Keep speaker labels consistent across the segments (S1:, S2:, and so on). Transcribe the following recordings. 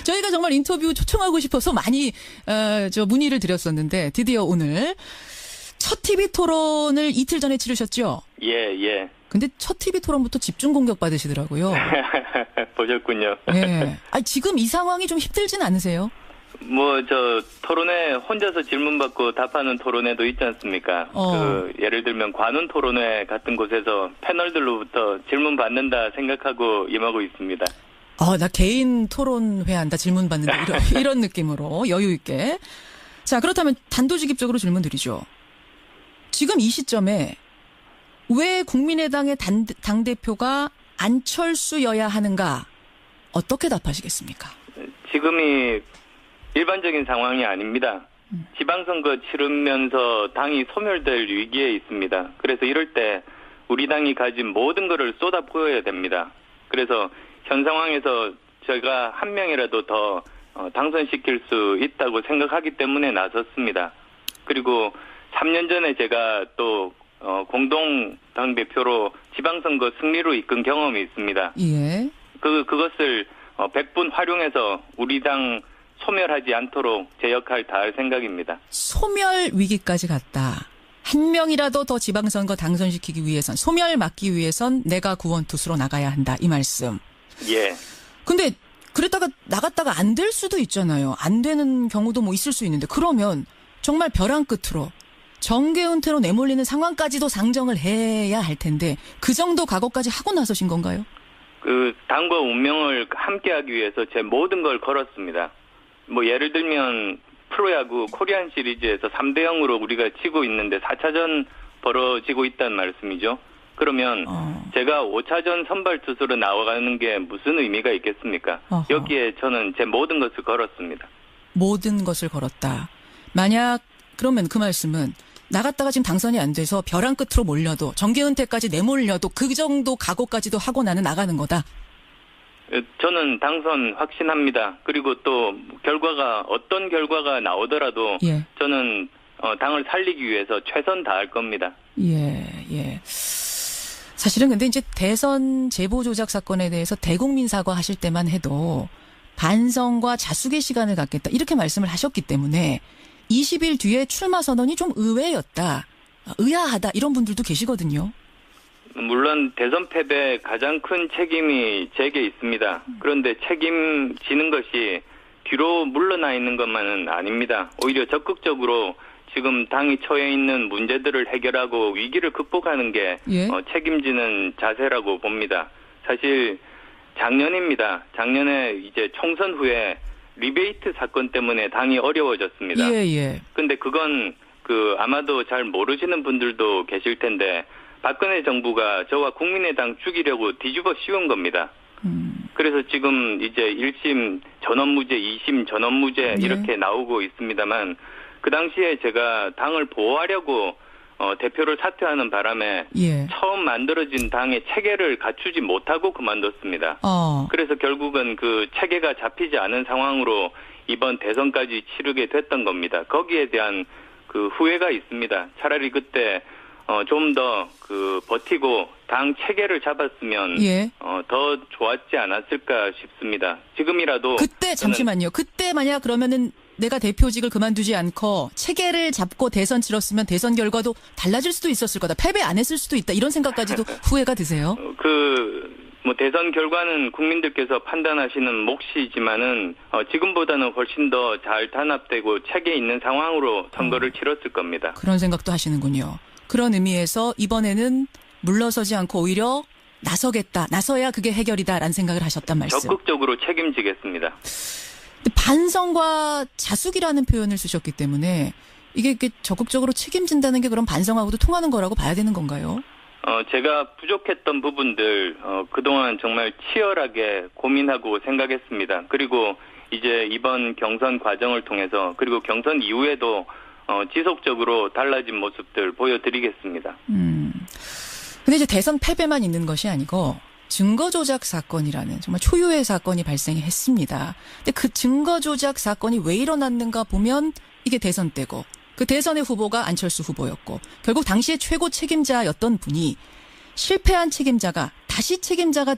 S1: 저희가 정말 인터뷰 초청하고 싶어서 많이 문의를 드렸었는데 드디어 오늘 첫 TV 토론을 이틀 전에 치르셨죠?
S2: 예.
S1: 근데 첫 TV 토론부터 집중 공격 받으시더라고요.
S2: 보셨군요.
S1: 예. 아니, 지금 이 상황이 좀 힘들진 않으세요?
S2: 토론회 혼자서 질문 받고 답하는 토론회도 있지 않습니까? 예를 들면 관훈 토론회 같은 곳에서 패널들로부터 질문 받는다 생각하고 임하고 있습니다.
S1: 나 개인 토론회 한다, 질문 받는다, 이런 느낌으로 여유 있게. 자, 그렇다면 단도직입적으로 질문 드리죠. 지금 이 시점에 왜 국민의당의 당대표가 안철수여야 하는가? 어떻게 답하시겠습니까?
S2: 지금이 일반적인 상황이 아닙니다. 지방선거 치르면서 당이 소멸될 위기에 있습니다. 그래서 이럴 때 우리 당이 가진 모든 것을 쏟아부어야 됩니다. 그래서 현 상황에서 저희가 한 명이라도 더 당선시킬 수 있다고 생각하기 때문에 나섰습니다. 그리고 3년 전에 제가 또 공동 당대표로 지방선거 승리로 이끈 경험이 있습니다.
S1: 예.
S2: 그것을 100분 활용해서 우리 당 소멸하지 않도록 제 역할 다할 생각입니다.
S1: 소멸 위기까지 갔다. 한 명이라도 더 지방선거 당선시키기 위해선, 소멸 막기 위해선 내가 구원투수로 나가야 한다. 이 말씀.
S2: 예.
S1: 근데 그랬다가 나갔다가 안 될 수도 있잖아요. 안 되는 경우도 있을 수 있는데 그러면 정말 벼랑 끝으로 정계 은퇴로 내몰리는 상황까지도 상정을 해야 할 텐데 그 정도 각오까지 하고 나서신 건가요?
S2: 당과 운명을 함께하기 위해서 제 모든 걸 걸었습니다. 예를 들면 프로야구 코리안 시리즈에서 3대0으로 우리가 치고 있는데 4차전 벌어지고 있다는 말씀이죠. 그러면 제가 5차전 선발 투수로 나와가는 게 무슨 의미가 있겠습니까? 여기에 저는 제 모든 것을 걸었습니다.
S1: 모든 것을 걸었다. 만약 그러면 그 말씀은 나갔다가 지금 당선이 안 돼서 벼랑 끝으로 몰려도 정계 은퇴까지 내몰려도 그 정도 각오까지도 하고 나는 나가는 거다.
S2: 저는 당선 확신합니다. 그리고 또 어떤 결과가 나오더라도
S1: 예.
S2: 저는 당을 살리기 위해서 최선 다할 겁니다.
S1: 예. 사실은 근데 이제 대선 제보 조작 사건에 대해서 대국민 사과하실 때만 해도 반성과 자숙의 시간을 갖겠다 이렇게 말씀을 하셨기 때문에 20일 뒤에 출마 선언이 좀 의외였다. 의아하다 이런 분들도 계시거든요.
S2: 물론 대선 패배에 가장 큰 책임이 제게 있습니다. 그런데 책임지는 것이 뒤로 물러나 있는 것만은 아닙니다. 오히려 적극적으로 지금 당이 처해 있는 문제들을 해결하고 위기를 극복하는 게 책임지는 자세라고 봅니다. 사실 작년입니다. 작년에 이제 총선 후에 리베이트 사건 때문에 당이 어려워졌습니다. 근데 그건 아마도 잘 모르시는 분들도 계실 텐데 박근혜 정부가 저와 국민의당 죽이려고 뒤집어 씌운 겁니다. 그래서 지금 이제 1심 전원무죄, 2심 전원무죄 이렇게 나오고 있습니다만 그 당시에 제가 당을 보호하려고 대표를 사퇴하는 바람에 처음 만들어진 당의 체계를 갖추지 못하고 그만뒀습니다. 그래서 결국은 그 체계가 잡히지 않은 상황으로 이번 대선까지 치르게 됐던 겁니다. 거기에 대한 후회가 있습니다. 차라리 그때 좀 더 버티고 당 체계를 잡았으면 더 좋았지 않았을까 싶습니다. 지금이라도
S1: 그때 잠시만요. 그때 만약 그러면은 내가 대표직을 그만두지 않고 체계를 잡고 대선 치렀으면 대선 결과도 달라질 수도 있었을 거다. 패배 안 했을 수도 있다. 이런 생각까지도 후회가 드세요?
S2: 대선 결과는 국민들께서 판단하시는 몫이지만은 지금보다는 훨씬 더 잘 단합되고 체계 있는 상황으로 선거를 치렀을 겁니다.
S1: 그런 생각도 하시는군요. 그런 의미에서 이번에는 물러서지 않고 오히려 나서겠다. 나서야 그게 해결이다라는 생각을 하셨단 말씀.
S2: 적극적으로 책임지겠습니다.
S1: 반성과 자숙이라는 표현을 쓰셨기 때문에 이게 적극적으로 책임진다는 게 그럼 반성하고도 통하는 거라고 봐야 되는 건가요?
S2: 제가 부족했던 부분들 그동안 정말 치열하게 고민하고 생각했습니다. 그리고 이제 이번 경선 과정을 통해서 그리고 경선 이후에도 지속적으로 달라진 모습들 보여드리겠습니다.
S1: 근데 이제 대선 패배만 있는 것이 아니고 증거 조작 사건이라는 정말 초유의 사건이 발생했습니다. 근데 그 증거 조작 사건이 왜 일어났는가 보면 이게 대선 때고 그 대선의 후보가 안철수 후보였고 결국 당시의 최고 책임자였던 분이 실패한 책임자가 다시 책임자가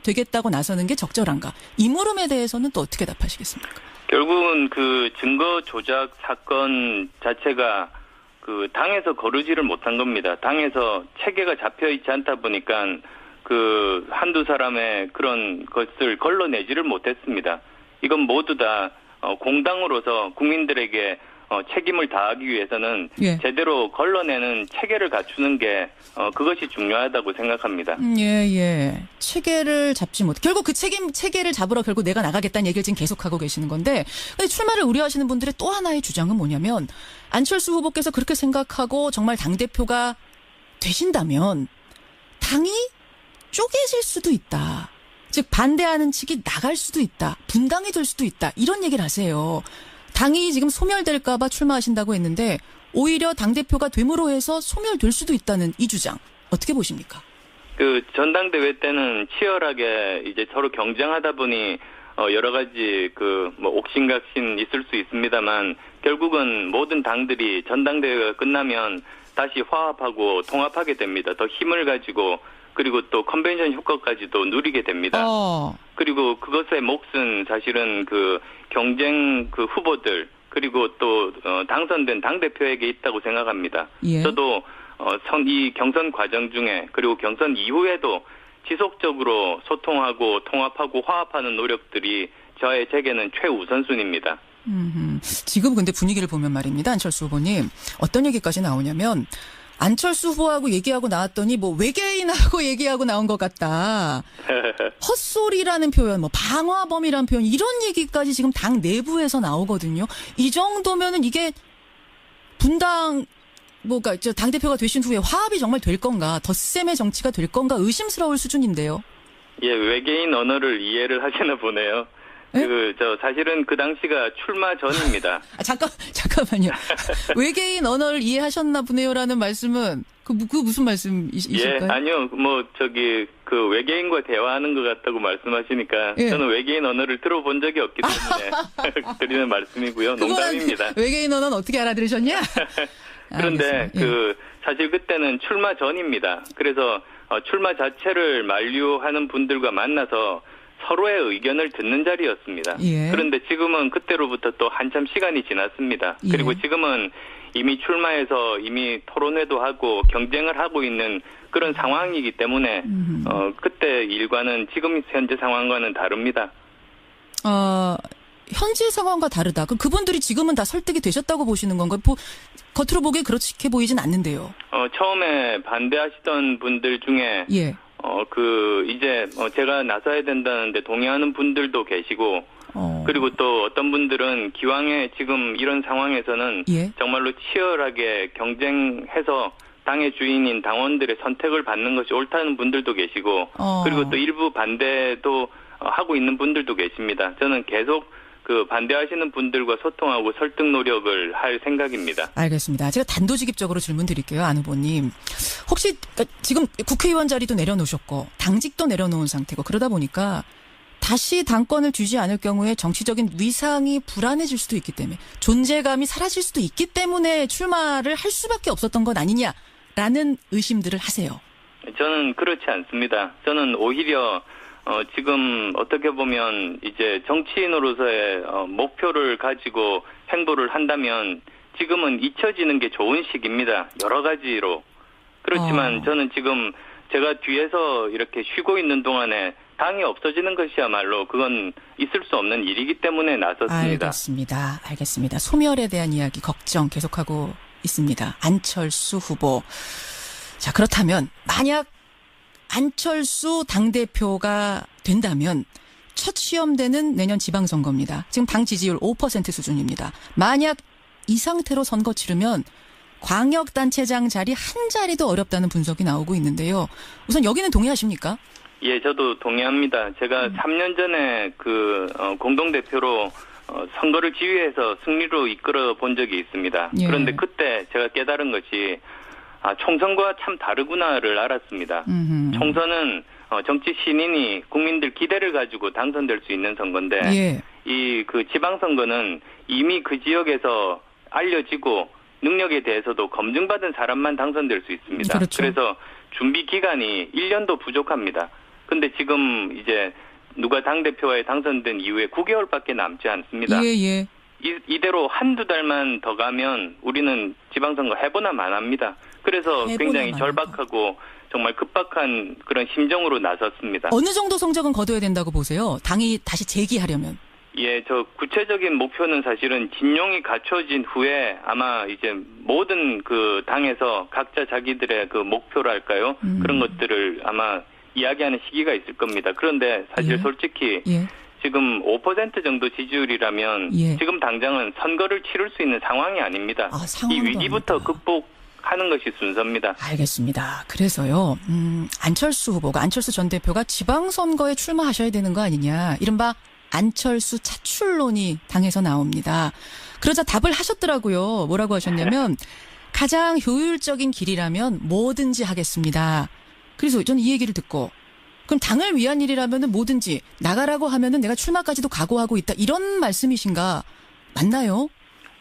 S1: 되겠다고 나서는 게 적절한가? 이 물음에 대해서는 또 어떻게 답하시겠습니까?
S2: 결국은 그 증거 조작 사건 자체가 그 당에서 거르지를 못한 겁니다. 당에서 체계가 잡혀 있지 않다 보니까 그 한두 사람의 그런 것을 걸러내지를 못했습니다. 이건 모두 다 공당으로서 국민들에게 책임을 다하기 위해서는
S1: 예.
S2: 제대로 걸러내는 체계를 갖추는 게 그것이 중요하다고 생각합니다.
S1: 예. 체계를 잡지 못. 결국 그 체계를 잡으러 결국 내가 나가겠다는 얘기를 지금 계속하고 계시는 건데, 근데 출마를 우려하시는 분들의 또 하나의 주장은 뭐냐면, 안철수 후보께서 그렇게 생각하고 정말 당대표가 되신다면 당이 쪼개질 수도 있다. 즉 반대하는 측이 나갈 수도 있다. 분당이 될 수도 있다. 이런 얘기를 하세요. 당이 지금 소멸될까 봐 출마하신다고 했는데 오히려 당대표가 됨으로 해서 소멸될 수도 있다는 이 주장. 어떻게 보십니까?
S2: 그 전당대회 때는 치열하게 이제 서로 경쟁하다 보니 여러 가지 뭐 옥신각신 있을 수 있습니다만 결국은 모든 당들이 전당대회가 끝나면 다시 화합하고 통합하게 됩니다. 더 힘을 가지고 그리고 또 컨벤션 효과까지도 누리게 됩니다. 그리고 그것의 몫은 사실은 그 경쟁 그 후보들 그리고 또 당선된 당대표에게 있다고 생각합니다.
S1: 예.
S2: 저도 이 경선 과정 중에 그리고 경선 이후에도 지속적으로 소통하고 통합하고 화합하는 노력들이 제게는 최우선순위입니다.
S1: 지금 근데 분위기를 보면 말입니다. 안철수 후보님. 어떤 얘기까지 나오냐면 안철수 후보하고 얘기하고 나왔더니 뭐 외계인하고 얘기하고 나온 것 같다. 헛소리라는 표현, 뭐 방화범이라는 표현 이런 얘기까지 지금 당 내부에서 나오거든요. 이 정도면은 이게 분당 뭐가 당 대표가 되신 후에 화합이 정말 될 건가, 덧셈의 정치가 될 건가 의심스러울 수준인데요.
S2: 예, 외계인 언어를 이해를 하시나 보네요.
S1: 에?
S2: 사실은 그 당시가 출마 전입니다.
S1: 잠깐만요. 외계인 언어를 이해하셨나 보네요라는 말씀은 그 무슨 말씀이실까요?
S2: 예, 아니요. 그 외계인과 대화하는 것 같다고 말씀하시니까
S1: 예.
S2: 저는 외계인 언어를 들어본 적이 없기 때문에 드리는 말씀이고요. 농담입니다.
S1: 외계인 언어는 어떻게 알아들으셨냐?
S2: 그런데
S1: 예.
S2: 사실 그때는 출마 전입니다. 그래서 출마 자체를 만류하는 분들과 만나서 서로의 의견을 듣는 자리였습니다.
S1: 예.
S2: 그런데 지금은 그때로부터 또 한참 시간이 지났습니다.
S1: 예.
S2: 그리고 지금은 이미 출마해서 이미 토론회도 하고 경쟁을 하고 있는 그런 상황이기 때문에 그때 일과는 지금 현재 상황과는 다릅니다.
S1: 현재 상황과 다르다. 그럼 그분들이 지금은 다 설득이 되셨다고 보시는 건가요? 겉으로 보기에 그렇게 보이진 않는데요.
S2: 처음에 반대하시던 분들 중에
S1: 예.
S2: 이제 제가 나서야 된다는데 동의하는 분들도 계시고 그리고 또 어떤 분들은 기왕에 지금 이런 상황에서는
S1: 예.
S2: 정말로 치열하게 경쟁해서 당의 주인인 당원들의 선택을 받는 것이 옳다는 분들도 계시고 그리고 또 일부 반대도 하고 있는 분들도 계십니다. 저는 계속 그 반대하시는 분들과 소통하고 설득 노력을 할 생각입니다.
S1: 알겠습니다. 제가 단도직입적으로 질문 드릴게요. 안 후보님. 혹시 지금 국회의원 자리도 내려놓으셨고 당직도 내려놓은 상태고 그러다 보니까 다시 당권을 쥐지 않을 경우에 정치적인 위상이 불안해질 수도 있기 때문에 존재감이 사라질 수도 있기 때문에 출마를 할 수밖에 없었던 것 아니냐라는 의심들을 하세요.
S2: 저는 그렇지 않습니다. 저는 오히려 지금 어떻게 보면 이제 정치인으로서의 목표를 가지고 행보를 한다면 지금은 잊혀지는 게 좋은 시기입니다. 여러 가지로. 그렇지만 저는 지금 제가 뒤에서 이렇게 쉬고 있는 동안에 당이 없어지는 것이야말로 그건 있을 수 없는 일이기 때문에 나섰습니다.
S1: 알겠습니다. 소멸에 대한 이야기 걱정 계속하고 있습니다. 안철수 후보. 자, 그렇다면 만약 안철수 당대표가 된다면 첫 시험대는 내년 지방선거입니다. 지금 당 지지율 5% 수준입니다. 만약 이 상태로 선거 치르면 광역단체장 자리 한 자리도 어렵다는 분석이 나오고 있는데요. 우선 여기는 동의하십니까?
S2: 예, 저도 동의합니다. 제가 3년 전에 공동대표로 선거를 지휘해서 승리로 이끌어 본 적이 있습니다.
S1: 예.
S2: 그런데 그때 제가 깨달은 것이 총선과 참 다르구나를 알았습니다. 총선은 정치 신인이 국민들 기대를 가지고 당선될 수 있는 선거인데
S1: 예.
S2: 그 지방선거는 이미 그 지역에서 알려지고 능력에 대해서도 검증받은 사람만 당선될 수 있습니다.
S1: 그렇죠.
S2: 그래서 준비 기간이 1년도 부족합니다. 근데 지금 이제 누가 당대표에 당선된 이후에 9개월밖에 남지 않습니다.
S1: 예.
S2: 이대로 한두 달만 더 가면 우리는 지방선거 해보나 마나합니다. 그래서 굉장히 절박하고 정말 급박한 그런 심정으로 나섰습니다.
S1: 어느 정도 성적은 거둬야 된다고 보세요? 당이 다시 재기하려면.
S2: 예, 저 구체적인 목표는 사실은 진용이 갖춰진 후에 아마 이제 모든 그 당에서 각자 자기들의 그 목표랄까요? 그런 것들을 아마 이야기하는 시기가 있을 겁니다. 그런데 사실 솔직히 지금 5% 정도 지지율이라면 지금 당장은 선거를 치를 수 있는 상황이 아닙니다. 이 위기부터 극복하는 것이 순서입니다.
S1: 알겠습니다. 그래서요. 안철수 전 대표가 지방선거에 출마하셔야 되는 거 아니냐. 이른바 안철수 차출론이 당에서 나옵니다. 그러자 답을 하셨더라고요. 뭐라고 하셨냐면 가장 효율적인 길이라면 뭐든지 하겠습니다. 그래서 저는 이 얘기를 듣고 그럼 당을 위한 일이라면 뭐든지 나가라고 하면은 내가 출마까지도 각오하고 있다. 이런 말씀이신가? 맞나요?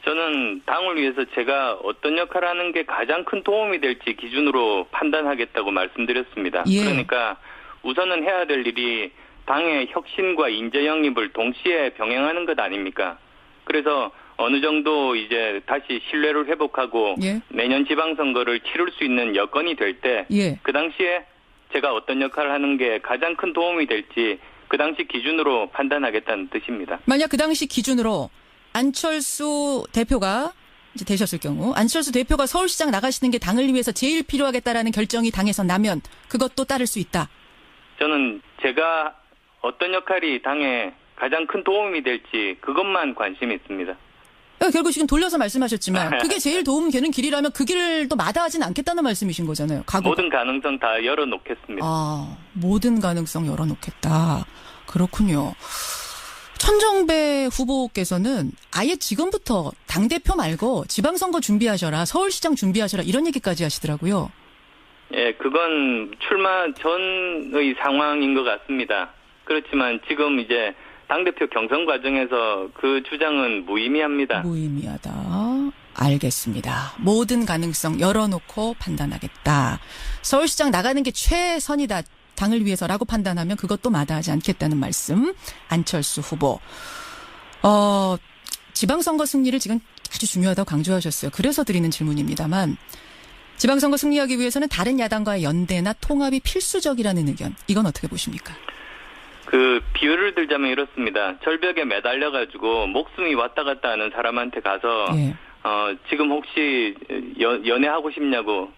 S2: 저는 당을 위해서 제가 어떤 역할을 하는 게 가장 큰 도움이 될지 기준으로 판단하겠다고 말씀드렸습니다. 그러니까 우선은 해야 될 일이 당의 혁신과 인재 영입을 동시에 병행하는 것 아닙니까? 그래서 어느 정도 이제 다시 신뢰를 회복하고 내년 지방선거를 치를 수 있는 여건이 될 때 그 당시에 제가 어떤 역할을 하는 게 가장 큰 도움이 될지 그 당시 기준으로 판단하겠다는 뜻입니다.
S1: 만약 그 당시 기준으로 안철수 대표가 이제 되셨을 경우 안철수 대표가 서울시장 나가시는 게 당을 위해서 제일 필요하겠다라는 결정이 당에서 나면 그것도 따를 수 있다.
S2: 저는 제가 어떤 역할이 당에 가장 큰 도움이 될지 그것만 관심이 있습니다.
S1: 결국 지금 돌려서 말씀하셨지만 그게 제일 도움 되는 길이라면 그 길을 또 마다하진 않겠다는 말씀이신 거잖아요. 각오가.
S2: 모든 가능성 다 열어놓겠습니다.
S1: 모든 가능성 열어놓겠다. 그렇군요. 천정배 후보께서는 아예 지금부터 당대표 말고 지방선거 준비하셔라, 서울시장 준비하셔라 이런 얘기까지 하시더라고요.
S2: 예, 그건 출마 전의 상황인 것 같습니다. 그렇지만 지금 이제 당대표 경선 과정에서 그 주장은 무의미합니다.
S1: 무의미하다. 알겠습니다. 모든 가능성 열어놓고 판단하겠다. 서울시장 나가는 게 최선이다. 당을 위해서라고 판단하면 그것도 마다하지 않겠다는 말씀. 안철수 후보. 지방선거 승리를 지금 아주 중요하다고 강조하셨어요. 그래서 드리는 질문입니다만 지방선거 승리하기 위해서는 다른 야당과의 연대나 통합이 필수적이라는 의견. 이건 어떻게 보십니까?
S2: 그 비유를 들자면 이렇습니다. 절벽에 매달려가지고 목숨이 왔다 갔다 하는 사람한테 가서 지금 혹시 연애하고 싶냐고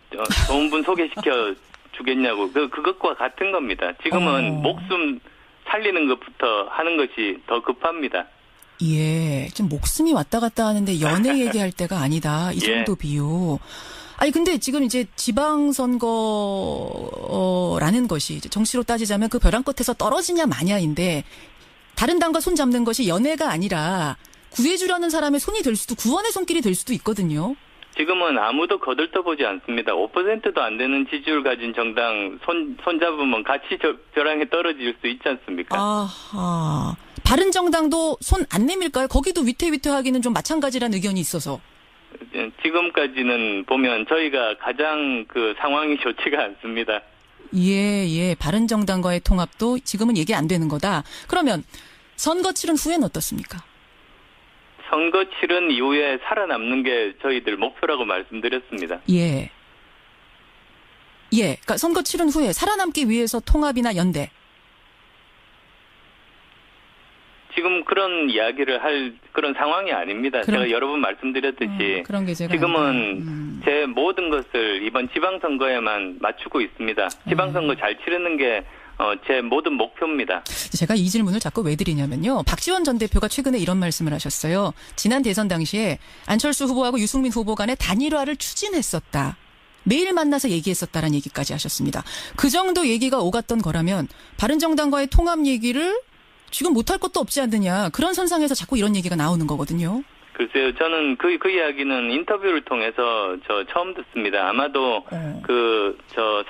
S2: 좋은 분 소개시켜 주겠냐고 그것과 같은 겁니다. 지금은 목숨 살리는 것부터 하는 것이 더 급합니다.
S1: 예, 지금 목숨이 왔다 갔다 하는데 연애 얘기할 때가 아니다. 이 정도 비유. 아니 근데 지금 이제 지방선거라는 것이 이제 정치로 따지자면 그 벼랑 끝에서 떨어지냐 마냐인데 다른 당과 손 잡는 것이 연애가 아니라 구해주려는 사람의 손이 될 수도 구원의 손길이 될 수도 있거든요.
S2: 지금은 아무도 거들떠보지 않습니다. 5%도 안 되는 지지율 가진 정당 손 잡으면 같이 벼랑에 떨어질 수 있지 않습니까?
S1: 아하. 바른정당도 손 안 내밀까요? 거기도 위태위태하기는 좀 마찬가지라는 의견이 있어서.
S2: 지금까지는 보면 저희가 가장 그 상황이 좋지가 않습니다.
S1: 예. 바른정당과의 통합도 지금은 얘기 안 되는 거다. 그러면 선거 치른 후에는 어떻습니까?
S2: 선거 치른 이후에 살아남는 게 저희들 목표라고 말씀드렸습니다.
S1: 예. 그러니까 선거 치른 후에 살아남기 위해서 통합이나 연대.
S2: 지금 그런 이야기를 할 그런 상황이 아닙니다. 제가 여러 번 말씀드렸듯이
S1: 그런 게 제가
S2: 지금은 제 모든 것을 이번 지방선거에만 맞추고 있습니다. 지방선거 잘 치르는 게 제 모든 목표입니다.
S1: 제가 이 질문을 자꾸 왜 드리냐면요. 박지원 전 대표가 최근에 이런 말씀을 하셨어요. 지난 대선 당시에 안철수 후보하고 유승민 후보 간의 단일화를 추진했었다. 매일 만나서 얘기했었다라는 얘기까지 하셨습니다. 그 정도 얘기가 오갔던 거라면 바른정당과의 통합 얘기를 지금 못할 것도 없지 않느냐. 그런 선상에서 자꾸 이런 얘기가 나오는 거거든요.
S2: 글쎄요. 저는 그 이야기는 인터뷰를 통해서 처음 듣습니다. 아마도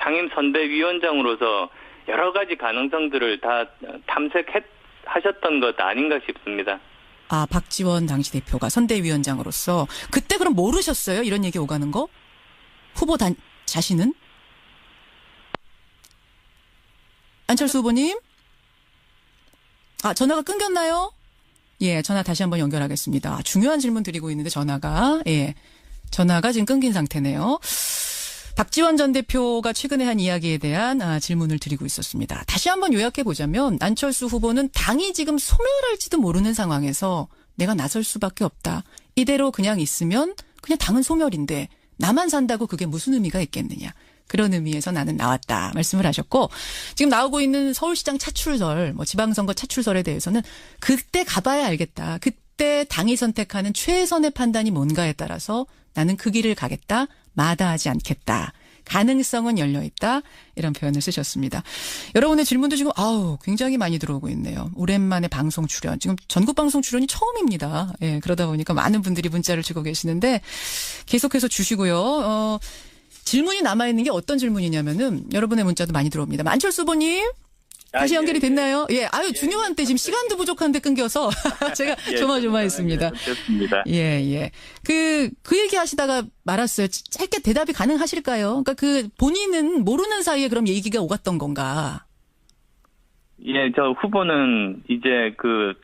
S2: 상임 선대위원장으로서 여러 가지 가능성들을 다 탐색하셨던 것 아닌가 싶습니다.
S1: 박지원 당시 대표가 선대위원장으로서 그때 그럼 모르셨어요? 이런 얘기 오가는 거? 후보 자신은? 안철수 후보님? 전화가 끊겼나요? 예, 전화 다시 한번 연결하겠습니다. 중요한 질문 드리고 있는데 전화가 지금 끊긴 상태네요. 박지원 전 대표가 최근에 한 이야기에 대한 질문을 드리고 있었습니다. 다시 한번 요약해 보자면 안철수 후보는 당이 지금 소멸할지도 모르는 상황에서 내가 나설 수밖에 없다. 이대로 그냥 있으면 그냥 당은 소멸인데 나만 산다고 그게 무슨 의미가 있겠느냐. 그런 의미에서 나는 나왔다 말씀을 하셨고 지금 나오고 있는 서울시장 차출설, 지방선거 차출설에 대해서는 그때 가봐야 알겠다. 그때 당이 선택하는 최선의 판단이 뭔가에 따라서 나는 그 길을 가겠다. 마다하지 않겠다. 가능성은 열려있다. 이런 표현을 쓰셨습니다. 여러분의 질문도 지금 굉장히 많이 들어오고 있네요. 오랜만에 방송 출연. 지금 전국 방송 출연이 처음입니다. 예, 그러다 보니까 많은 분들이 문자를 주고 계시는데 계속해서 주시고요. 질문이 남아있는 게 어떤 질문이냐면은 여러분의 문자도 많이 들어옵니다. 안철수 후보님. 다시 연결이 됐나요? 예. 중요한 때 지금 시간도 부족한데 끊겨서 제가 조마조마했습니다.
S2: 됐습니다.
S1: 예. 그 얘기 하시다가 말았어요. 짧게 대답이 가능하실까요? 그러니까 본인은 모르는 사이에 그럼 얘기가 오갔던 건가?
S2: 예, 저 후보는 이제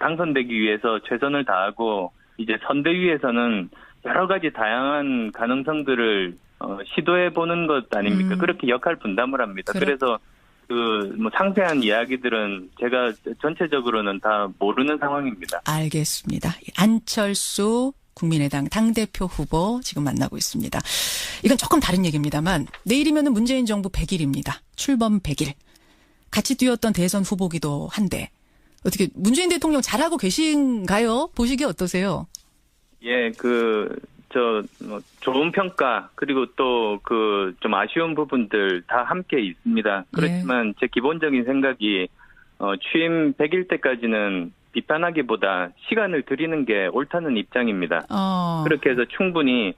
S2: 당선되기 위해서 최선을 다하고 이제 선대위에서는 여러 가지 다양한 가능성들을 시도해 보는 것 아닙니까? 그렇게 역할 분담을 합니다. 그래서 상세한 이야기들은 제가 전체적으로는 다 모르는 상황입니다.
S1: 알겠습니다. 안철수 국민의당 당대표 후보 지금 만나고 있습니다. 이건 조금 다른 얘기입니다만 내일이면은 문재인 정부 100일입니다. 출범 100일. 같이 뛰었던 대선 후보기도 한데 어떻게 문재인 대통령 잘하고 계신가요? 보시기 어떠세요?
S2: 예, 좋은 평가, 그리고 또 좀 아쉬운 부분들 다 함께 있습니다. 그렇지만 제 기본적인 생각이, 취임 100일 때까지는 비판하기보다 시간을 드리는 게 옳다는 입장입니다. 그렇게 해서 충분히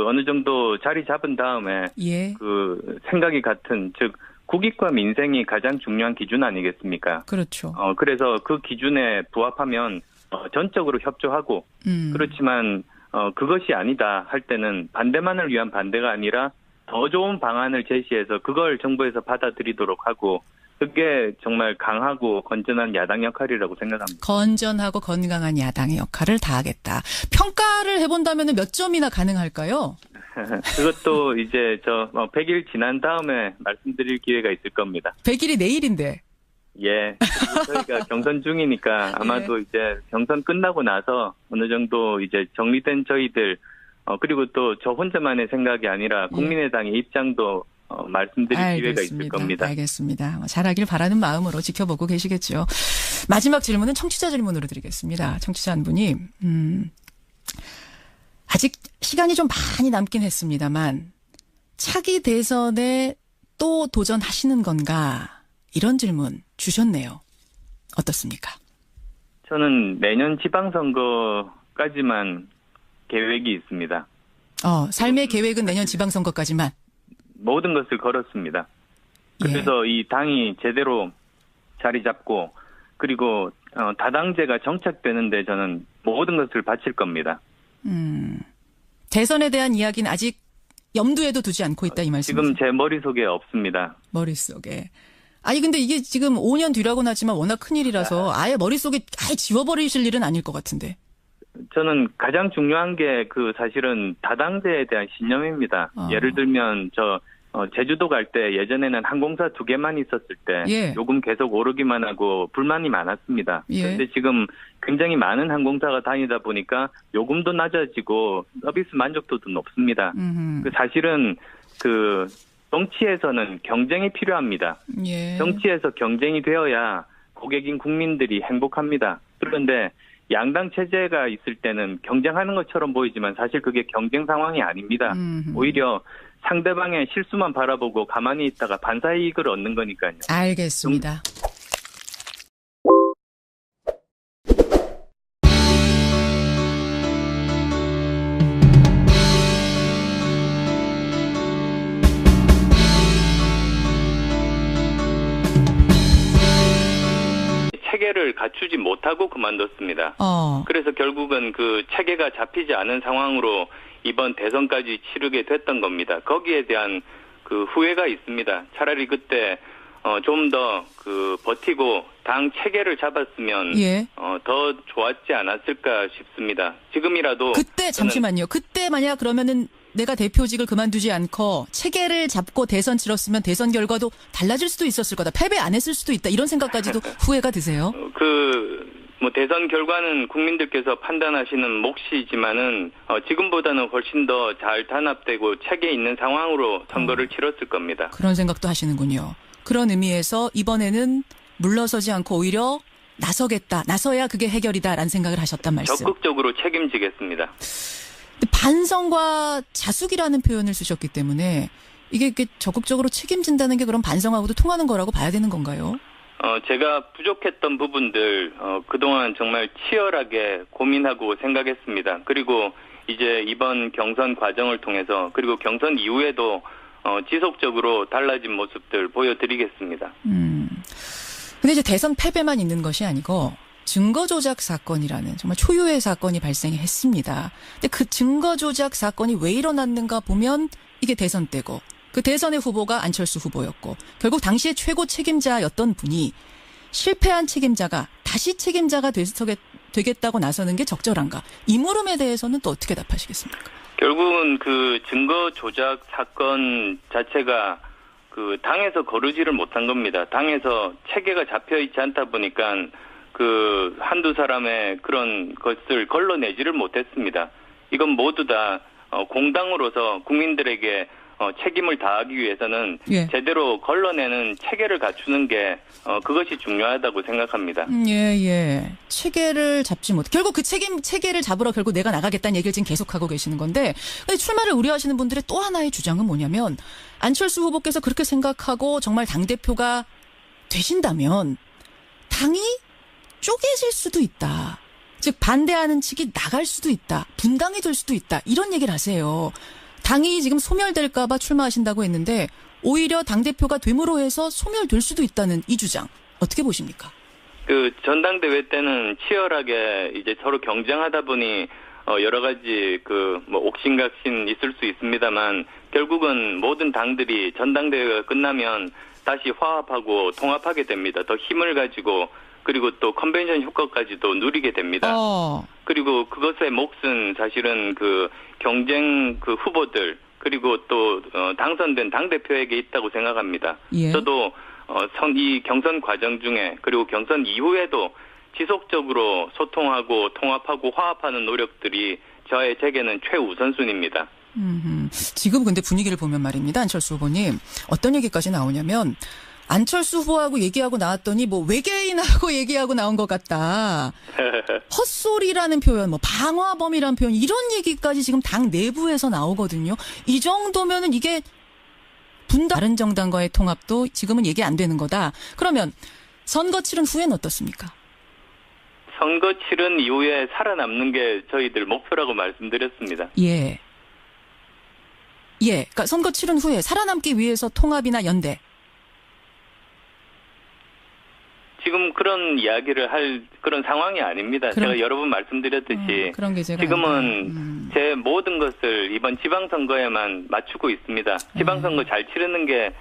S2: 어느 정도 자리 잡은 다음에, 생각이 같은, 즉, 국익과 민생이 가장 중요한 기준 아니겠습니까?
S1: 그렇죠.
S2: 그래서 그 기준에 부합하면, 전적으로 협조하고, 그렇지만, 그것이 아니다 할 때는 반대만을 위한 반대가 아니라 더 좋은 방안을 제시해서 그걸 정부에서 받아들이도록 하고 그게 정말 강하고 건전한 야당 역할이라고 생각합니다.
S1: 건전하고 건강한 야당의 역할을 다하겠다. 평가를 해본다면 몇 점이나 가능할까요?
S2: 그것도 이제 100일 지난 다음에 말씀드릴 기회가 있을 겁니다.
S1: 100일이 내일인데.
S2: 예. 저희가 경선 중이니까 아마도 이제 경선 끝나고 나서 어느 정도 이제 정리된 저희들, 그리고 또 저 혼자만의 생각이 아니라 국민의당의 입장도 말씀드릴 기회가 있을 겁니다.
S1: 알겠습니다. 잘하길 바라는 마음으로 지켜보고 계시겠죠. 마지막 질문은 청취자 질문으로 드리겠습니다. 청취자 한 분이, 아직 시간이 좀 많이 남긴 했습니다만, 차기 대선에 또 도전하시는 건가? 이런 질문 주셨네요. 어떻습니까?
S2: 저는 내년 지방선거까지만 계획이 있습니다.
S1: 삶의 계획은 내년 지방선거까지만?
S2: 모든 것을 걸었습니다. 그래서 이 당이 제대로 자리 잡고 그리고 다당제가 정착되는데 저는 모든 것을 바칠 겁니다.
S1: 대선에 대한 이야기는 아직 염두에도 두지 않고 있다 이 말씀이세요?
S2: 지금 제 머릿속에 없습니다.
S1: 머릿속에. 근데 이게 지금 5년 뒤라고는 하지만 워낙 큰일이라서 아예 머릿속에 아예 지워버리실 일은 아닐 것 같은데.
S2: 저는 가장 중요한 게 사실은 다당제에 대한 신념입니다. 예를 들면 제주도 갈 때 예전에는 항공사 2개만 있었을 때 요금 계속 오르기만 하고 불만이 많았습니다. 그런데 지금 굉장히 많은 항공사가 다니다 보니까 요금도 낮아지고 서비스 만족도도 높습니다. 사실은 정치에서는 경쟁이 필요합니다. 정치에서 경쟁이 되어야 고객인 국민들이 행복합니다. 그런데 양당 체제가 있을 때는 경쟁하는 것처럼 보이지만 사실 그게 경쟁 상황이 아닙니다. 오히려 상대방의 실수만 바라보고 가만히 있다가 반사이익을 얻는 거니까요.
S1: 알겠습니다.
S2: 체계를 갖추지 못하고 그만뒀습니다. 그래서 결국은 체계가 잡히지 않은 상황으로 이번 대선까지 치르게 됐던 겁니다. 거기에 대한 후회가 있습니다. 차라리 그때 좀 더 버티고 당 체계를 잡았으면
S1: 예.
S2: 더 좋았지 않았을까 싶습니다. 지금이라도
S1: 그때 잠시만요. 그때 만약 그러면은 내가 대표직을 그만두지 않고 체계를 잡고 대선 치렀으면 대선 결과도 달라질 수도 있었을 거다. 패배 안 했을 수도 있다. 이런 생각까지도 후회가 드세요?
S2: 대선 결과는 국민들께서 판단하시는 몫이지만은 지금보다는 훨씬 더 잘 단합되고 체계 있는 상황으로 선거를 치렀을 겁니다.
S1: 그런 생각도 하시는군요. 그런 의미에서 이번에는 물러서지 않고 오히려 나서겠다. 나서야 그게 해결이다라는 생각을 하셨단 말씀.
S2: 적극적으로 책임지겠습니다.
S1: 근데 반성과 자숙이라는 표현을 쓰셨기 때문에 이게 적극적으로 책임진다는 게 그럼 반성하고도 통하는 거라고 봐야 되는 건가요?
S2: 제가 부족했던 부분들 그동안 정말 치열하게 고민하고 생각했습니다. 그리고 이제 이번 경선 과정을 통해서 그리고 경선 이후에도 지속적으로 달라진 모습들 보여드리겠습니다.
S1: 근데 이제 대선 패배만 있는 것이 아니고 증거 조작 사건이라는 정말 초유의 사건이 발생했습니다. 근데 그 증거 조작 사건이 왜 일어났는가 보면 이게 대선 때고 그 대선의 후보가 안철수 후보였고 결국 당시의 최고 책임자였던 분이 실패한 책임자가 다시 책임자가 되겠다고 나서는 게 적절한가? 이 물음에 대해서는 또 어떻게 답하시겠습니까?
S2: 결국은 그 증거 조작 사건 자체가 당에서 거르지를 못한 겁니다. 당에서 체계가 잡혀 있지 않다 보니까 한두 사람의 그런 것을 걸러내지를 못했습니다. 이건 모두 다 공당으로서 국민들에게 책임을 다하기 위해서는
S1: 예.
S2: 제대로 걸러내는 체계를 갖추는 게 그것이 중요하다고 생각합니다.
S1: 예. 체계를 잡지 못. 결국 그 체계를 잡으러 결국 내가 나가겠다는 얘기를 지금 계속하고 계시는 건데 근데 출마를 우려하시는 분들의 또 하나의 주장은 뭐냐면 안철수 후보께서 그렇게 생각하고 정말 당대표가 되신다면 당이 쪼개질 수도 있다. 즉 반대하는 측이 나갈 수도 있다. 분당이 될 수도 있다. 이런 얘기를 하세요. 당이 지금 소멸될까 봐 출마하신다고 했는데 오히려 당대표가 됨으로 해서 소멸될 수도 있다는 이 주장. 어떻게 보십니까?
S2: 전당대회 때는 치열하게 이제 서로 경쟁하다 보니 여러 가지 옥신각신 있을 수 있습니다만 결국은 모든 당들이 전당대회가 끝나면 다시 화합하고 통합하게 됩니다. 더 힘을 가지고 그리고 또 컨벤션 효과까지도 누리게 됩니다. 그리고 그것의 몫은 사실은 경쟁 후보들 그리고 또 당선된 당대표에게 있다고 생각합니다.
S1: 예.
S2: 저도 이 경선 과정 중에 그리고 경선 이후에도 지속적으로 소통하고 통합하고 화합하는 노력들이 제게는 최우선순위입니다.
S1: 지금 근데 분위기를 보면 말입니다. 안철수 후보님. 어떤 얘기까지 나오냐면 안철수 후보하고 얘기하고 나왔더니 외계인하고 얘기하고 나온 것 같다. 헛소리라는 표현, 방화범이라는 표현 이런 얘기까지 지금 당 내부에서 나오거든요. 이 정도면은 이게 다른 정당과의 통합도 지금은 얘기 안 되는 거다. 그러면 선거 치른 후에는 어떻습니까?
S2: 선거 치른 이후에 살아남는 게 저희들 목표라고 말씀드렸습니다.
S1: 예. 그러니까 선거 치른 후에 살아남기 위해서 통합이나 연대.
S2: 지금 그런 이야기를 할 그런 상황이 아닙니다. 제가 여러 번 말씀드렸듯이
S1: 그런 게 제가
S2: 지금은 제 모든 것을 이번 지방선거에만 맞추고 있습니다. 지방선거 잘 치르는 게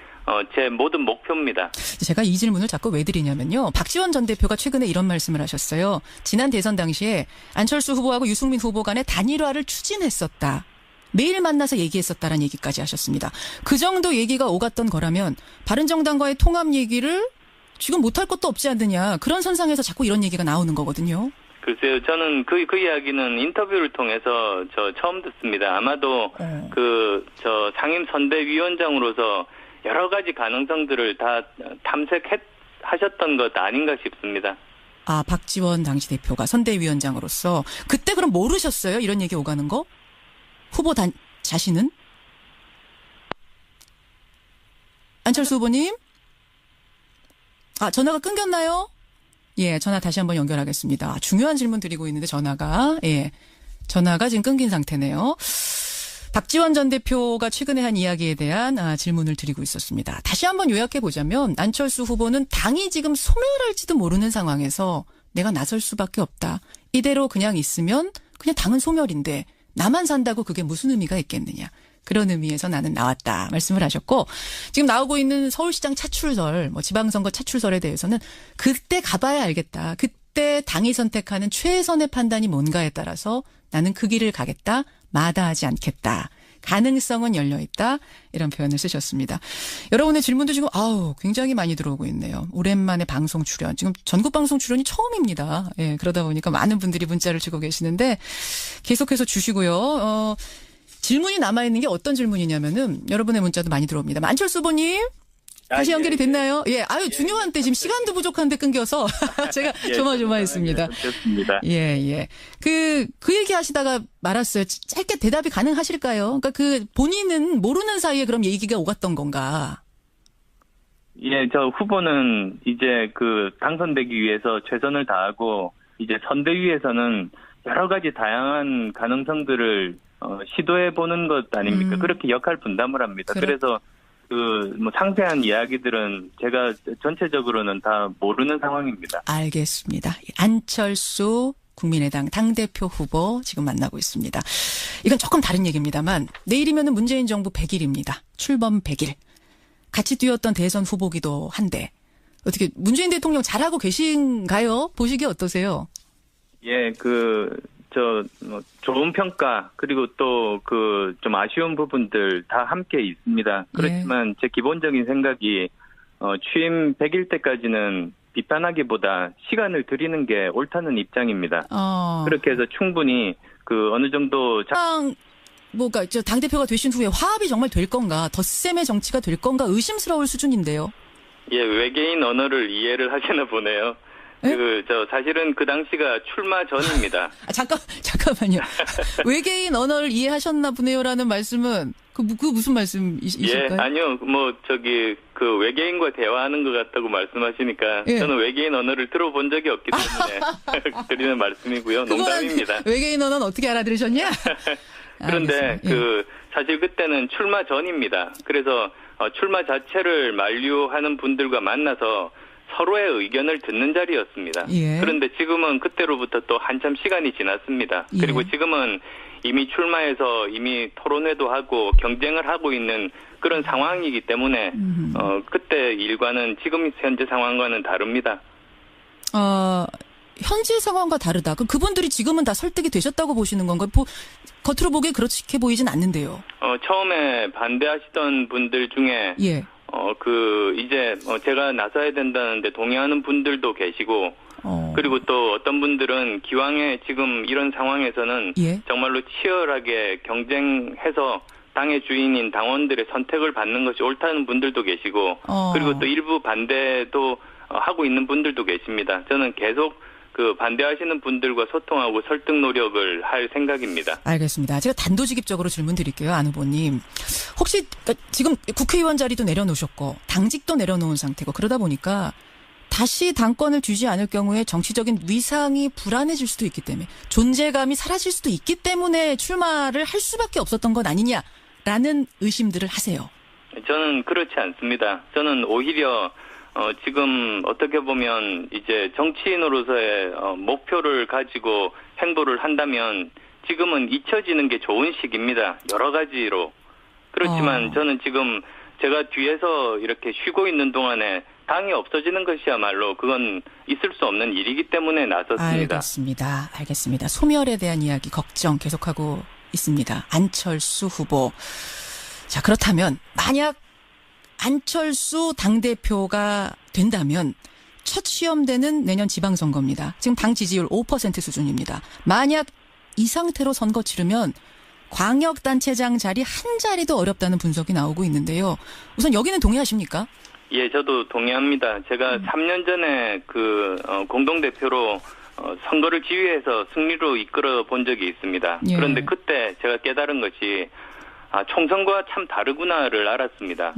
S2: 제 모든 목표입니다.
S1: 제가 이 질문을 자꾸 왜 드리냐면요. 박지원 전 대표가 최근에 이런 말씀을 하셨어요. 지난 대선 당시에 안철수 후보하고 유승민 후보 간의 단일화를 추진했었다. 매일 만나서 얘기했었다라는 얘기까지 하셨습니다. 그 정도 얘기가 오갔던 거라면 바른정당과의 통합 얘기를 지금 못할 것도 없지 않느냐. 그런 선상에서 자꾸 이런 얘기가 나오는 거거든요.
S2: 글쎄요. 저는 그 이야기는 인터뷰를 통해서 처음 듣습니다. 아마도 상임 선대위원장으로서 여러 가지 가능성들을 다 탐색하셨던 것 아닌가 싶습니다.
S1: 박지원 당시 대표가 선대위원장으로서 그때 그럼 모르셨어요? 이런 얘기 오가는 거? 후보 자신은? 안철수 후보님? 전화가 끊겼나요? 예, 전화 다시 한번 연결하겠습니다. 중요한 질문 드리고 있는데 전화가 지금 끊긴 상태네요. 박지원 전 대표가 최근에 한 이야기에 대한 질문을 드리고 있었습니다. 다시 한번 요약해 보자면 안철수 후보는 당이 지금 소멸할지도 모르는 상황에서 내가 나설 수밖에 없다. 이대로 그냥 있으면 그냥 당은 소멸인데 나만 산다고 그게 무슨 의미가 있겠느냐. 그런 의미에서 나는 나왔다 말씀을 하셨고 지금 나오고 있는 서울시장 차출설, 뭐 지방선거 차출설에 대해서는 그때 가봐야 알겠다. 그때 당이 선택하는 최선의 판단이 뭔가에 따라서 나는 그 길을 가겠다. 마다하지 않겠다. 가능성은 열려있다. 이런 표현을 쓰셨습니다. 여러분의 질문도 지금 굉장히 많이 들어오고 있네요. 오랜만에 방송 출연. 지금 전국 방송 출연이 처음입니다. 예, 그러다 보니까 많은 분들이 문자를 주고 계시는데 계속해서 주시고요. 질문이 남아있는 게 어떤 질문이냐면은 여러분의 문자도 많이 들어옵니다. 안철수 후보님. 다시 연결이 됐나요? 예, 중요한 때 지금 시간도 부족한데 끊겨서 제가 조마조마했습니다.
S2: 좋습니다.
S1: 예. 그 얘기 하시다가 말았어요. 짧게 대답이 가능하실까요? 그러니까 본인은 모르는 사이에 그럼 얘기가 오갔던 건가?
S2: 예, 저 후보는 이제 당선되기 위해서 최선을 다하고 이제 선대위에서는 여러 가지 다양한 가능성들을 시도해 보는 것 아닙니까? 그렇게 역할 분담을 합니다. 그래서 상세한 이야기들은 제가 전체적으로는 다 모르는 상황입니다.
S1: 알겠습니다. 안철수 국민의당 당대표 후보 지금 만나고 있습니다. 이건 조금 다른 얘기입니다만 내일이면은 문재인 정부 100일입니다. 출범 100일. 같이 뛰었던 대선 후보기도 한데 어떻게 문재인 대통령 잘하고 계신가요? 보시기에 어떠세요?
S2: 예, 좋은 평가, 그리고 또 좀 아쉬운 부분들 다 함께 있습니다. 그렇지만 제 기본적인 생각이, 취임 100일 때까지는 비판하기보다 시간을 드리는 게 옳다는 입장입니다. 그렇게 해서 충분히 어느 정도
S1: 당대표가 되신 후에 화합이 정말 될 건가, 덧셈의 정치가 될 건가 의심스러울 수준인데요.
S2: 예, 외계인 언어를 이해를 하시나 보네요. 사실은 그 당시가 출마 전입니다.
S1: 잠깐만요. 외계인 언어를 이해하셨나 보네요라는 말씀은 그 무슨 말씀이실까요?
S2: 예, 아니요. 외계인과 대화하는 것 같다고 말씀하시니까 저는 외계인 언어를 들어본 적이 없기 때문에 드리는 말씀이고요. 농담입니다.
S1: 외계인 언어는 어떻게 알아들으셨냐?
S2: 그런데 사실 그때는 출마 전입니다. 그래서 출마 자체를 만류하는 분들과 만나서 서로의 의견을 듣는 자리였습니다. 그런데 지금은 그때로부터 또 한참 시간이 지났습니다. 그리고 지금은 이미 출마해서 이미 토론회도 하고 경쟁을 하고 있는 그런 상황이기 때문에 그때 일과는 지금 현재 상황과는 다릅니다.
S1: 현재 상황과 다르다. 그럼 그분들이 지금은 다 설득이 되셨다고 보시는 건가요? 겉으로 보기에 그렇게 보이진 않는데요.
S2: 처음에 반대하시던 분들 중에 이제 제가 나서야 된다는데 동의하는 분들도 계시고, 그리고 또 어떤 분들은 기왕에 지금 이런 상황에서는 정말로 치열하게 경쟁해서 당의 주인인 당원들의 선택을 받는 것이 옳다는 분들도 계시고, 그리고 또 일부 반대도 하고 있는 분들도 계십니다. 저는 계속 반대하시는 분들과 소통하고 설득 노력을 할 생각입니다.
S1: 알겠습니다. 제가 단도직입적으로 질문 드릴게요. 안 후보님. 혹시 지금 국회의원 자리도 내려놓으셨고 당직도 내려놓은 상태고 그러다 보니까 다시 당권을 쥐지 않을 경우에 정치적인 위상이 불안해질 수도 있기 때문에 존재감이 사라질 수도 있기 때문에 출마를 할 수밖에 없었던 것 아니냐라는 의심들을 하세요.
S2: 저는 그렇지 않습니다. 저는 오히려 지금 어떻게 보면 이제 정치인으로서의 목표를 가지고 행보를 한다면 지금은 잊혀지는 게 좋은 시기입니다. 여러 가지로. 그렇지만 저는 지금 제가 뒤에서 이렇게 쉬고 있는 동안에 당이 없어지는 것이야말로 그건 있을 수 없는 일이기 때문에 나섰습니다.
S1: 알겠습니다. 소멸에 대한 이야기 걱정 계속하고 있습니다. 안철수 후보. 자, 그렇다면 만약 안철수 당대표가 된다면 첫 시험대는 내년 지방선거입니다. 지금 당 지지율 5% 수준입니다. 만약 이 상태로 선거 치르면 광역단체장 자리 한 자리도 어렵다는 분석이 나오고 있는데요. 우선 여기는 동의하십니까?
S2: 예, 저도 동의합니다. 제가 3년 전에 공동대표로 선거를 지휘해서 승리로 이끌어 본 적이 있습니다. 그런데 그때 제가 깨달은 것이 총선과 참 다르구나를 알았습니다.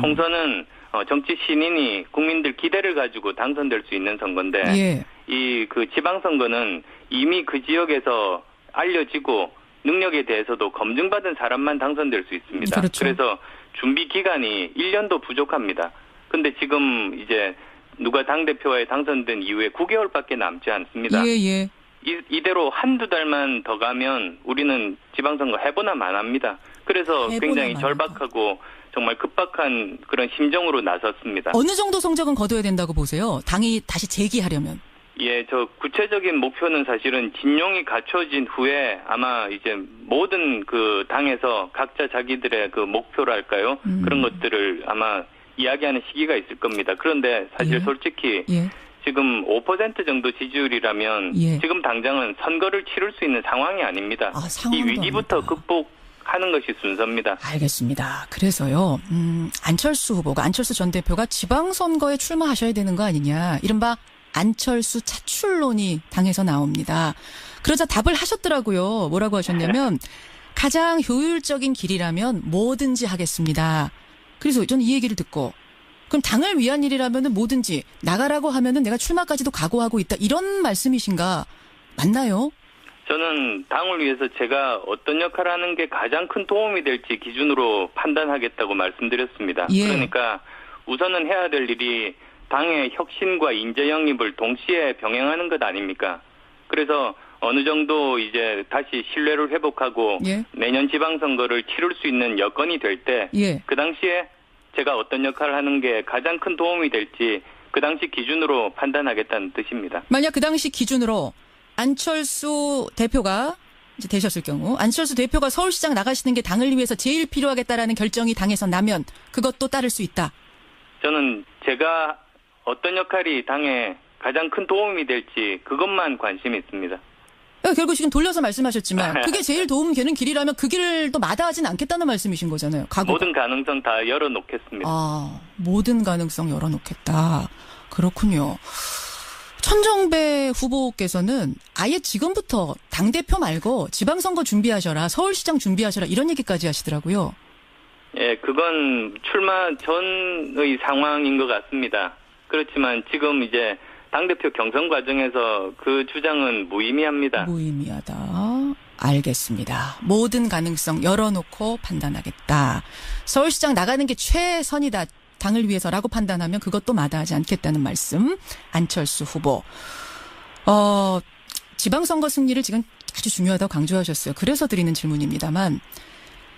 S2: 총선은 정치 신인이 국민들 기대를 가지고 당선될 수 있는 선거인데 이 지방선거는 이미 그 지역에서 알려지고 능력에 대해서도 검증받은 사람만 당선될 수 있습니다. 그래서 준비 기간이 1년도 부족합니다. 근데 지금 이제 누가 당대표에 당선된 이후에 9개월밖에 남지 않습니다. 이대로 한두 달만 더 가면 우리는 지방선거 해보나 마나합니다. 그래서 굉장히
S1: 해보나
S2: 절박하고 정말 급박한 그런 심정으로 나섰습니다.
S1: 어느 정도 성적은 거둬야 된다고 보세요? 당이 다시 재기하려면.
S2: 예, 저 구체적인 목표는 사실은 진용이 갖춰진 후에 아마 이제 모든 그 당에서 각자 자기들의 그 목표랄까요? 그런 것들을 아마 이야기하는 시기가 있을 겁니다. 그런데 사실
S1: 예.
S2: 솔직히
S1: 예.
S2: 지금 5% 정도 지지율이라면
S1: 예.
S2: 지금 당장은 선거를 치를 수 있는 상황이 아닙니다.
S1: 아,
S2: 이
S1: 상황도
S2: 위기부터
S1: 아니다.
S2: 극복하는 것이 순서입니다.
S1: 알겠습니다. 그래서요, 안철수 후보가, 안철수 전 대표가 지방선거에 출마하셔야 되는 거 아니냐. 이른바 안철수 차출론이 당에서 나옵니다. 그러자 답을 하셨더라고요. 뭐라고 하셨냐면 가장 효율적인 길이라면 뭐든지 하겠습니다. 그래서 저는 이 얘기를 듣고 그럼 당을 위한 일이라면 뭐든지 나가라고 하면은 내가 출마까지도 각오하고 있다. 이런 말씀이신가? 맞나요?
S2: 저는 당을 위해서 제가 어떤 역할을 하는 게 가장 큰 도움이 될지 기준으로 판단하겠다고 말씀드렸습니다.
S1: 예.
S2: 그러니까 우선은 해야 될 일이 당의 혁신과 인재 영입을 동시에 병행하는 것 아닙니까? 그래서 어느 정도 이제 다시 신뢰를 회복하고
S1: 예.
S2: 내년 지방선거를 치를 수 있는 여건이 될 때 그
S1: 예.
S2: 당시에 제가 어떤 역할을 하는 게 가장 큰 도움이 될지 그 당시 기준으로 판단하겠다는 뜻입니다.
S1: 만약 그 당시 기준으로 안철수 대표가 이제 되셨을 경우 안철수 대표가 서울시장 나가시는 게 당을 위해서 제일 필요하겠다라는 결정이 당에서 나면 그것도 따를 수 있다.
S2: 저는 제가 어떤 역할이 당에 가장 큰 도움이 될지 그것만 관심이 있습니다.
S1: 결국 지금 돌려서 말씀하셨지만 그게 제일 도움 되는 길이라면 그 길을 또 마다하진 않겠다는 말씀이신 거잖아요.
S2: 모든 가능성 다 열어놓겠습니다.
S1: 아, 모든 가능성 열어놓겠다. 그렇군요. 천정배 후보께서는 아예 지금부터 당대표 말고 지방선거 준비하셔라, 서울시장 준비하셔라 이런 얘기까지 하시더라고요.
S2: 예, 그건 출마 전의 상황인 것 같습니다. 그렇지만 지금 이제 당대표 경선 과정에서 그 주장은 무의미합니다.
S1: 무의미하다. 알겠습니다. 모든 가능성 열어놓고 판단하겠다. 서울시장 나가는 게 최선이다. 당을 위해서라고 판단하면 그것도 마다하지 않겠다는 말씀. 안철수 후보. 지방선거 승리를 지금 아주 중요하다고 강조하셨어요. 그래서 드리는 질문입니다만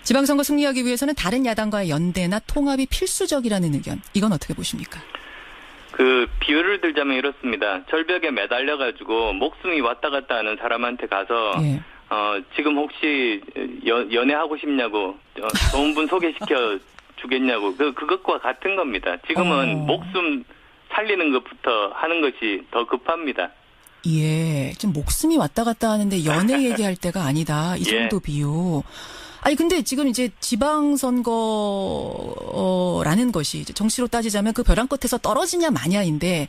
S1: 지방선거 승리하기 위해서는 다른 야당과의 연대나 통합이 필수적이라는 의견. 이건 어떻게 보십니까?
S2: 그 비유를 들자면 이렇습니다. 절벽에 매달려가지고 목숨이 왔다 갔다 하는 사람한테 가서
S1: 예.
S2: 지금 혹시 연애하고 싶냐고 좋은 분 소개시켜 주겠냐고 그것과 같은 겁니다. 지금은 목숨 살리는 것부터 하는 것이 더 급합니다.
S1: 예, 지금 목숨이 왔다 갔다 하는데 연애 얘기할 때가 아니다. 이 정도
S2: 예.
S1: 비유. 아니 근데 지금 이제 지방선거라는 것이 이제 정치로 따지자면 그 벼랑 끝에서 떨어지냐 마냐인데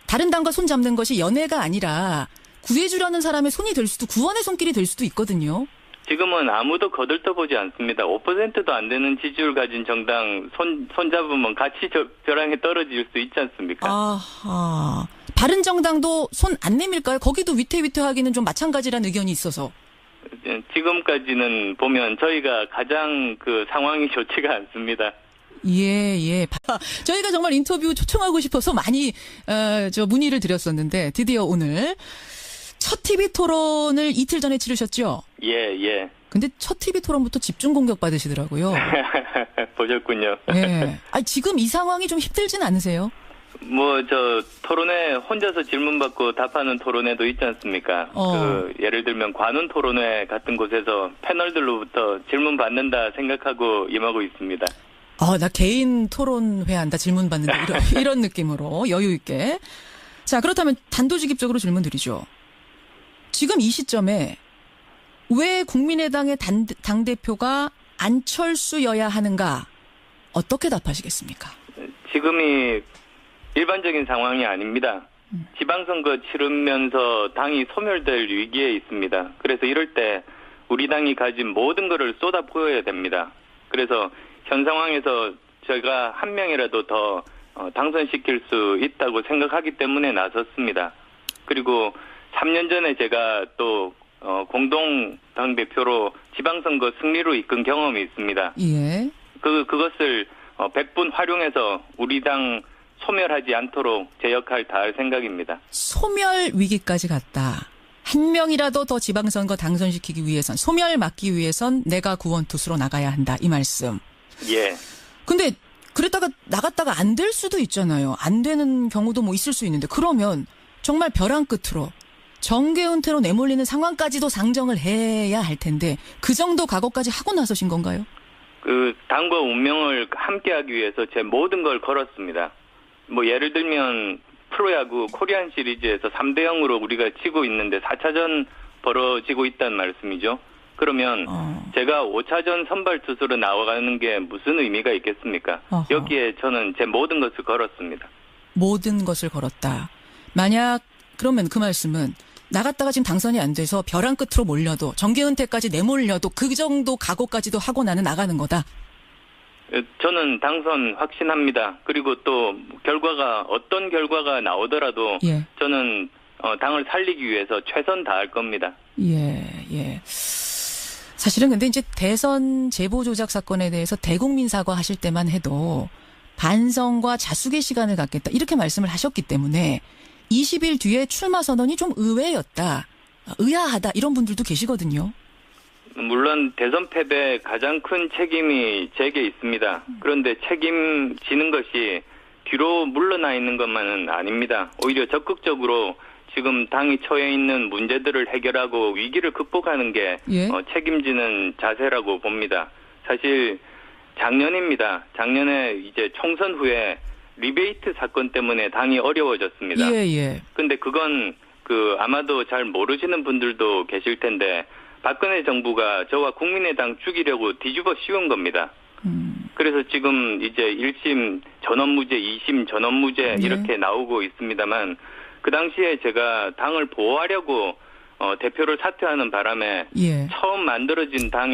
S1: 다른 당과 손 잡는 것이 연애가 아니라 구해주려는 사람의 손이 될 수도 구원의 손길이 될 수도 있거든요.
S2: 지금은 아무도 거들떠보지 않습니다. 5%도 안 되는 지지율 가진 정당 손 잡으면 같이 벼랑에 떨어질 수 있지 않습니까?
S1: 아하. 바른정당도 손 안 내밀까요? 거기도 위태위태하기는 좀 마찬가지라는 의견이 있어서.
S2: 지금까지는 보면 저희가 가장 그 상황이 좋지가 않습니다.
S1: 예. 저희가 정말 인터뷰 초청하고 싶어서 많이, 문의를 드렸었는데, 드디어 오늘 첫 TV 토론을 이틀 전에 치르셨죠?
S2: 예.
S1: 근데 첫 TV 토론부터 집중 공격 받으시더라고요.
S2: 보셨군요.
S1: 예. 아니, 지금 이 상황이 좀 힘들진 않으세요?
S2: 토론회 혼자서 질문 받고 답하는 토론회도 있지 않습니까? 예를 들면 관훈 토론회 같은 곳에서 패널들로부터 질문 받는다 생각하고 임하고 있습니다.
S1: 나 개인 토론회 한다, 질문 받는다, 이런 느낌으로 여유있게. 자, 그렇다면 단도직입적으로 질문 드리죠. 지금 이 시점에 왜 국민의당의 당대표가 안철수여야 하는가? 어떻게 답하시겠습니까?
S2: 지금이 일반적인 상황이 아닙니다. 지방선거 치르면서 당이 소멸될 위기에 있습니다. 그래서 이럴 때 우리 당이 가진 모든 것을 쏟아 부어야 됩니다. 그래서 현 상황에서 제가 한 명이라도 더 당선시킬 수 있다고 생각하기 때문에 나섰습니다. 그리고 3년 전에 제가 또 공동 당대표로 지방선거 승리로 이끈 경험이 있습니다.
S1: 예.
S2: 그것을 100분 활용해서 우리 당 소멸하지 않도록 제 역할 다할 생각입니다.
S1: 소멸 위기까지 갔다. 한 명이라도 더 지방선거 당선시키기 위해선, 소멸 막기 위해선 내가 구원투수로 나가야 한다. 이 말씀.
S2: 예.
S1: 근데 그랬다가 나갔다가 안 될 수도 있잖아요. 안 되는 경우도 뭐 있을 수 있는데, 그러면 정말 벼랑 끝으로 정계 은퇴로 내몰리는 상황까지도 상정을 해야 할 텐데 그 정도 각오까지 하고 나서신 건가요?
S2: 그 당과 운명을 함께하기 위해서 제 모든 걸 걸었습니다. 뭐 예를 들면 프로야구 코리안 시리즈에서 3대0으로 우리가 치고 있는데 4차전 벌어지고 있다는 말씀이죠. 그러면 제가 5차전 선발 투수로 나와가는 게 무슨 의미가 있겠습니까?
S1: 어허.
S2: 여기에 저는 제 모든 것을 걸었습니다.
S1: 모든 것을 걸었다. 만약 그러면 그 말씀은 나갔다가 지금 당선이 안 돼서 벼랑 끝으로 몰려도 정계 은퇴까지 내몰려도 그 정도 각오까지도 하고 나는 나가는 거다.
S2: 저는 당선 확신합니다. 그리고 또 어떤 결과가 나오더라도
S1: 예.
S2: 저는 당을 살리기 위해서 최선 다할 겁니다.
S1: 예. 사실은 근데 이제 대선 제보 조작 사건에 대해서 대국민 사과하실 때만 해도 반성과 자숙의 시간을 갖겠다. 이렇게 말씀을 하셨기 때문에 20일 뒤에 출마 선언이 좀 의외였다. 의아하다. 이런 분들도 계시거든요.
S2: 물론 대선 패배 가장 큰 책임이 제게 있습니다. 그런데 책임지는 것이 뒤로 물러나 있는 것만은 아닙니다. 오히려 적극적으로 지금 당이 처해 있는 문제들을 해결하고 위기를 극복하는 게
S1: 예.
S2: 책임지는 자세라고 봅니다. 사실 작년입니다. 작년에 이제 총선 후에 리베이트 사건 때문에 당이 어려워졌습니다.
S1: 예.
S2: 근데 그건 아마도 잘 모르시는 분들도 계실 텐데 박근혜 정부가 저와 국민의당 죽이려고 뒤집어 씌운 겁니다. 그래서 지금 이제 1심 전원무죄, 2심 전원무죄 이렇게 나오고 있습니다만 그 당시에 제가 당을 보호하려고 대표를 사퇴하는 바람에
S1: 예.
S2: 처음 만들어진 당의